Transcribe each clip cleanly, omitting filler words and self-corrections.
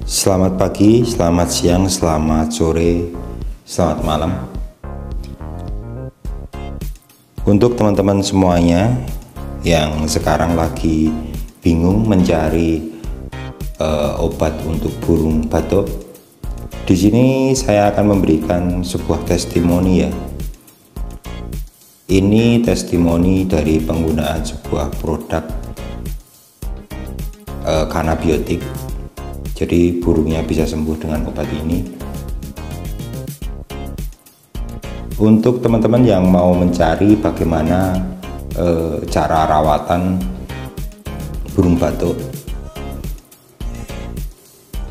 Selamat pagi, selamat siang, selamat sore, selamat malam. Untuk teman-teman semuanya yang sekarang lagi bingung mencari obat untuk burung batuk, di sini saya akan memberikan sebuah testimoni ya. Ini testimoni dari penggunaan sebuah produk kanabiotik. Jadi burungnya bisa sembuh dengan obat ini. Untuk teman-teman yang mau mencari bagaimana cara rawatan burung batuk,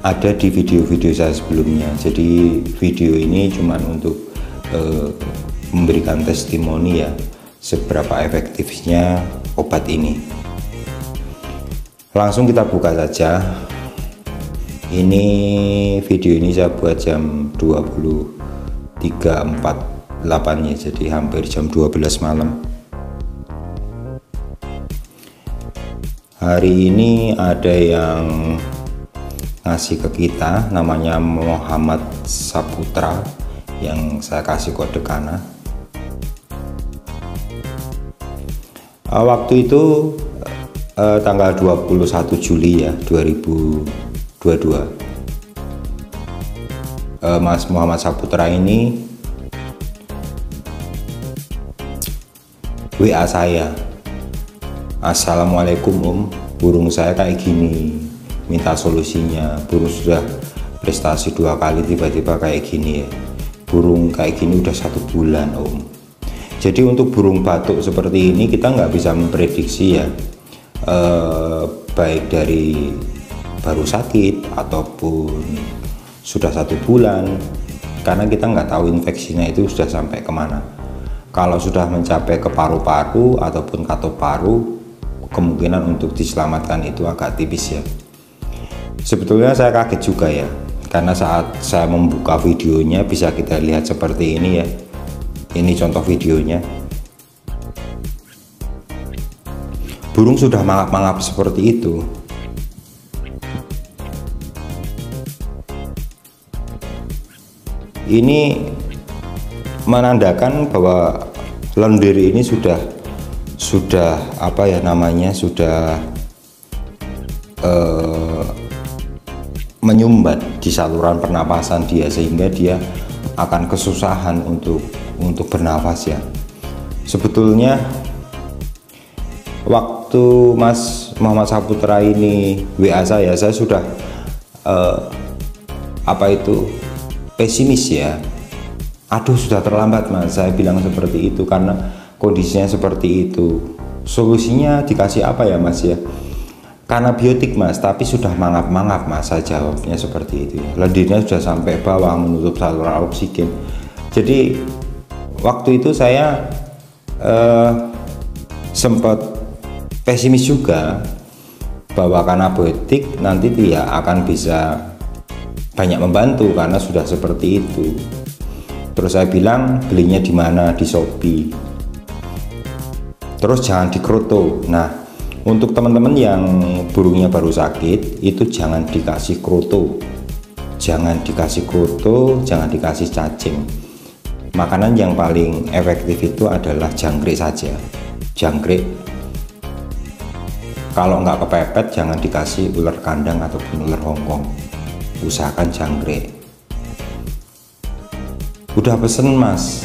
ada di video-video saya sebelumnya. Jadi video ini cuma untuk memberikan testimoni ya, seberapa efektifnya obat ini. Langsung kita buka saja. Ini video ini saya buat jam 23.48 ya, jadi hampir jam 12 malam. Hari ini ada yang ngasih ke kita, namanya Muhammad Saputra, yang saya kasih kode Kana. Waktu itu tanggal 21 Juli ya 2022. Mas Muhammad Saputra ini WA saya, "Assalamualaikum burung saya kayak gini, minta solusinya. Burung sudah prestasi 2 kali tiba-tiba kayak gini ya. Burung kayak gini udah 1 bulan Jadi untuk burung batuk seperti ini kita nggak bisa memprediksi ya, baik dari baru sakit ataupun sudah 1 bulan, karena kita nggak tahu infeksinya itu sudah sampai kemana. Kalau sudah mencapai ke paru-paru ataupun katup paru, kemungkinan untuk diselamatkan itu agak tipis ya. Sebetulnya saya kaget juga ya, karena saat saya membuka videonya bisa kita lihat seperti ini ya. Ini contoh videonya. Burung sudah mangap-mangap seperti itu. Ini menandakan bahwa lendir ini sudah apa ya namanya, sudah menyumbat di saluran pernapasan dia, sehingga dia akan kesusahan untuk bernafas ya. Sebetulnya waktu Mas Muhammad Saputra ini WA saya sudah pesimis ya. Aduh, sudah terlambat Mas, saya bilang seperti itu, karena kondisinya seperti itu. Solusinya dikasih apa ya Mas ya? Kanabiotik Mas, tapi sudah mangap-mangap Mas, saya jawabnya seperti itu. Lendirnya sudah sampai bawah menutup saluran oksigen. Jadi waktu itu saya sempat pesimis juga bahwa kanabiotik nanti dia akan bisa banyak membantu karena sudah seperti itu. Terus saya bilang belinya di mana, di Shopee. Terus jangan di kroto. Nah, untuk teman-teman yang burungnya baru sakit, itu jangan dikasih kroto, jangan dikasih kroto, jangan dikasih cacing. Makanan yang paling efektif itu adalah jangkrik saja. Jangkrik, kalau nggak kepepet jangan dikasih ular kandang ataupun ular Hongkong, usahakan jangkrik. Udah pesen Mas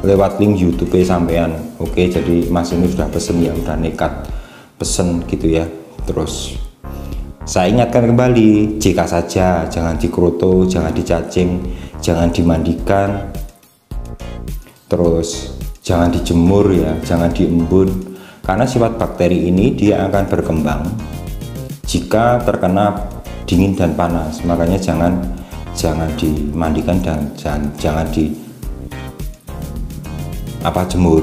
lewat link YouTube sampean, oke, jadi Mas ini sudah pesen ya, udah nekat pesen gitu ya. Terus saya ingatkan kembali, JK saja, jangan dikroto, jangan dicacing, jangan dimandikan, terus jangan dijemur ya, jangan diembun, karena sifat bakteri ini dia akan berkembang jika terkena dingin dan panas. Makanya jangan dimandikan dan jangan jemur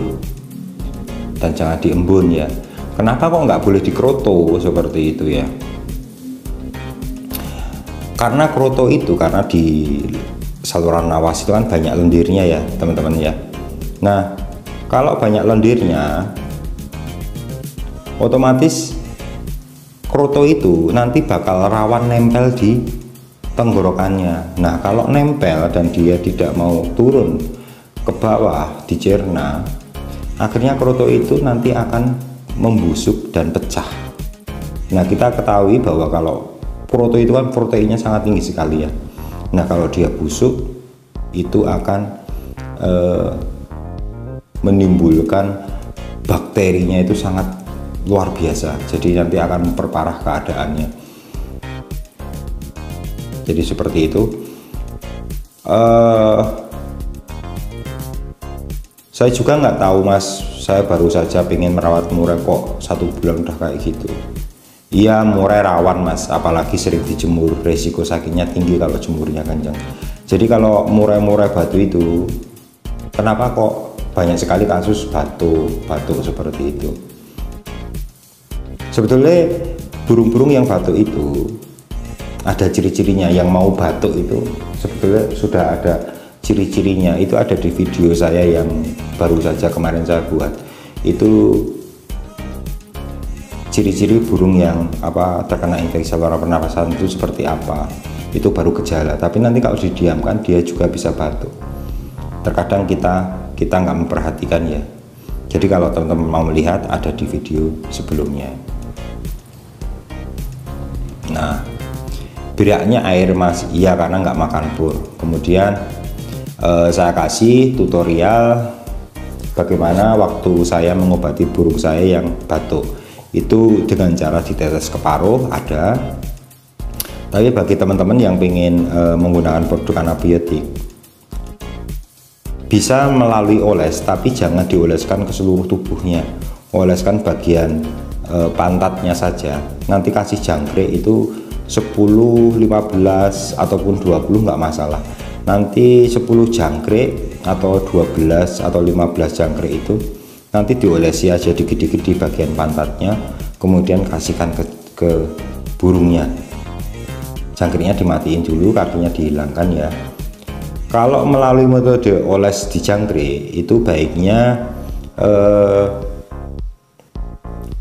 dan jangan diembun ya. Kenapa kok nggak boleh dikroto seperti itu ya? Karena kroto itu, karena di saluran napas itu kan banyak lendirnya ya teman-teman ya. Nah, kalau banyak lendirnya, otomatis kroto itu nanti bakal rawan nempel di tenggorokannya. Nah, kalau nempel dan dia tidak mau turun ke bawah dicerna, akhirnya kroto itu nanti akan membusuk dan pecah. Nah, kita ketahui bahwa kalau kroto itu kan proteinnya sangat tinggi sekali ya. Nah, kalau dia busuk itu akan menimbulkan bakterinya itu sangat luar biasa, jadi nanti akan memperparah keadaannya. Jadi seperti itu. Saya juga nggak tahu mas, saya baru saja pengen merawat murai kok 1 bulan udah kayak gitu. Iya, murai rawan mas, apalagi sering dijemur, resiko sakitnya tinggi kalau jemurnya kencang. Jadi kalau murai-murai batu itu, kenapa kok banyak sekali kasus batuk seperti itu? Sebetulnya burung-burung yang batuk itu ada ciri-cirinya. Yang mau batuk itu sebetulnya sudah ada ciri-cirinya, itu ada di video saya yang baru saja kemarin saya buat. Itu ciri-ciri burung yang terkena infeksi saluran pernapasan itu seperti apa, itu baru gejala. Tapi nanti kalau didiamkan dia juga bisa batuk. Terkadang kita nggak memperhatikan ya. Jadi kalau teman-teman mau melihat, ada di video sebelumnya. Nah, beraknya air mas, iya karena nggak makan pur. Kemudian saya kasih tutorial bagaimana waktu saya mengobati burung saya yang batuk itu dengan cara ditetes ke paruh ada. Tapi bagi teman-teman yang ingin menggunakan produk anabiotik, bisa melalui oles, tapi jangan dioleskan ke seluruh tubuhnya, oleskan bagian pantatnya saja. Nanti kasih jangkrik itu 10, 15 ataupun 20 nggak masalah. Nanti 10 jangkrik atau 12 atau 15 jangkrik itu nanti diolesi aja dikit-dikit di bagian pantatnya, kemudian kasihkan ke burungnya. Jangkriknya dimatiin dulu, kakinya dihilangkan ya. Kalau melalui metode oles di jangkrik itu baiknya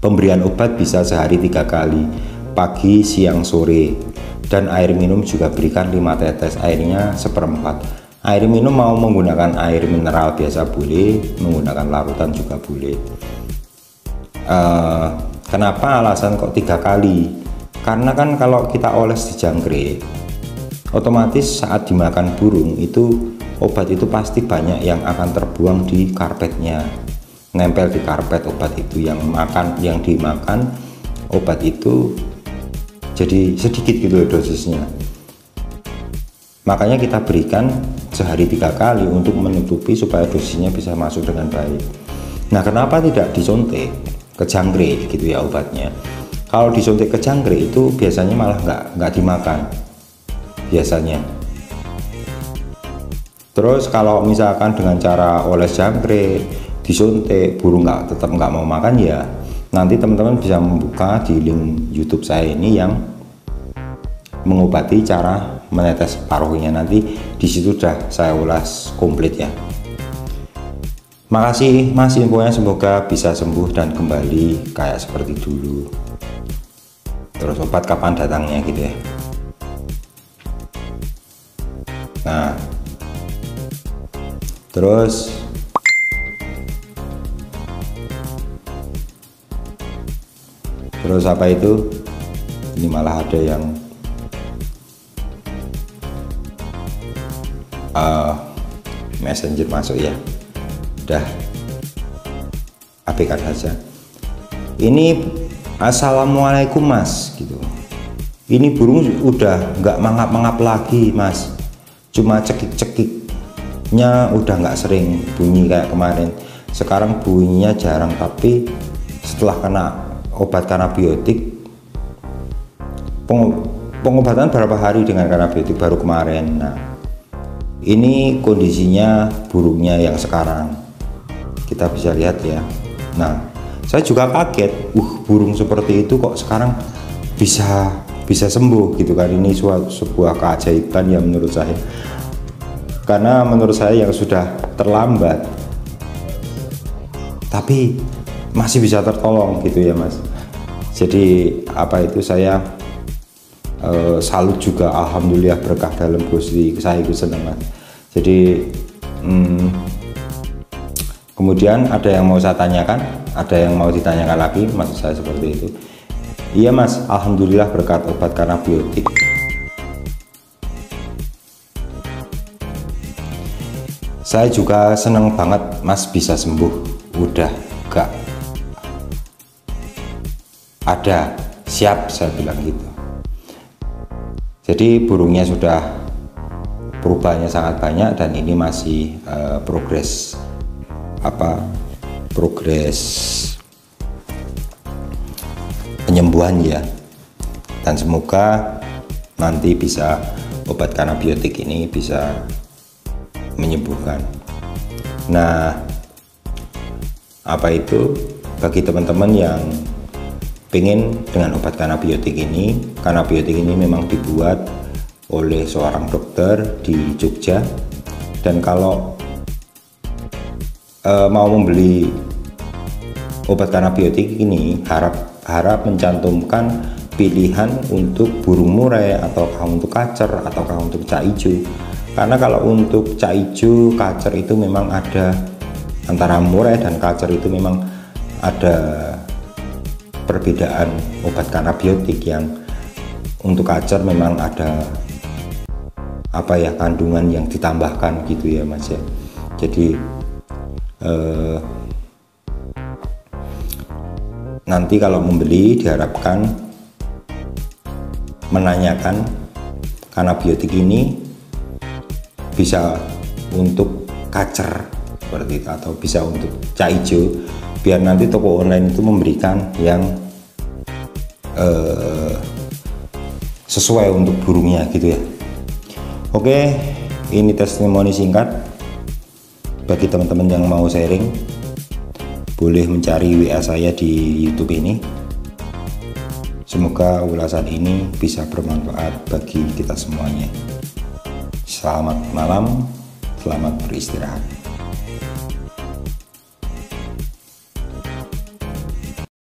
pemberian obat bisa sehari 3 kali, pagi, siang, sore. Dan air minum juga berikan 5 tetes, airnya 1/4. Air minum mau menggunakan air mineral biasa boleh, menggunakan larutan juga boleh. Kenapa alasan kok 3 kali? Karena kan kalau kita oles di jangkrik, otomatis saat dimakan burung itu obat itu pasti banyak yang akan terbuang di karpetnya, nempel di karpet obat itu. Yang dimakan obat itu jadi sedikit gitu dosisnya. Makanya kita berikan sehari 3 kali untuk menutupi supaya dosisnya bisa masuk dengan baik. Nah, kenapa tidak disontek ke jangkrik gitu ya obatnya? Kalau disontek ke jangkrik itu biasanya malah nggak dimakan biasanya. Terus kalau misalkan dengan cara oles jangkrik disuntik burung tetap nggak mau makan ya, nanti teman-teman bisa membuka di link YouTube saya ini yang mengobati cara menetes paruhnya. Nanti di situ sudah saya ulas komplit ya. Makasih mas infonya, semoga bisa sembuh dan kembali kayak seperti dulu. Terus obat kapan datangnya gitu ya. Nah, terus apa itu? Ini malah ada yang messenger masuk ya. Udah abaikan saja. Ini assalamualaikum mas gitu. Ini burung udah nggak mangap-mangap lagi mas, cuma cekik-cekiknya udah nggak sering bunyi kayak kemarin. Sekarang bunyinya jarang, tapi setelah kena obat kanabiotik, pengobatan berapa hari dengan kanabiotik baru kemarin. Nah, ini kondisinya burungnya yang sekarang kita bisa lihat ya. Nah, saya juga kaget, burung seperti itu kok sekarang bisa sembuh gitu kan. Ini sebuah keajaiban ya menurut saya, karena menurut saya yang sudah terlambat tapi masih bisa tertolong gitu ya mas. Jadi apa itu, saya salut juga, alhamdulillah berkah dalam Gusti, saya itu senang Mas. Jadi kemudian ada yang mau saya tanyakan, ada yang mau ditanyakan lagi, maksud saya seperti itu. Iya Mas, alhamdulillah berkat obat kanabiotik saya juga seneng banget Mas bisa sembuh. Udah gak ada, siap, saya bilang gitu. Jadi burungnya sudah perubahannya sangat banyak dan ini masih progres penyembuhan ya, dan semoga nanti bisa obat kanabiotik ini bisa menyembuhkan. Nah, apa itu bagi teman-teman yang pengen dengan obat kanabiotik ini memang dibuat oleh seorang dokter di Jogja, dan kalau mau membeli obat kanabiotik ini harap mencantumkan pilihan untuk burung murai ataukah untuk kacer ataukah untuk cak ijo, karena kalau untuk cak ijo, kacer itu memang ada, antara murai dan kacer itu memang ada perbedaan obat kanabiotik. Yang untuk kacer memang ada kandungan yang ditambahkan gitu ya Mas ya. Jadi nanti kalau membeli diharapkan menanyakan kanabiotik ini bisa untuk kacer seperti itu atau bisa untuk cak ijo, biar nanti toko online itu memberikan yang sesuai untuk burungnya gitu ya. Oke, ini testimoni singkat bagi teman-teman yang mau sharing, boleh mencari WA saya di YouTube ini. Semoga ulasan ini bisa bermanfaat bagi kita semuanya. Selamat malam, selamat beristirahat.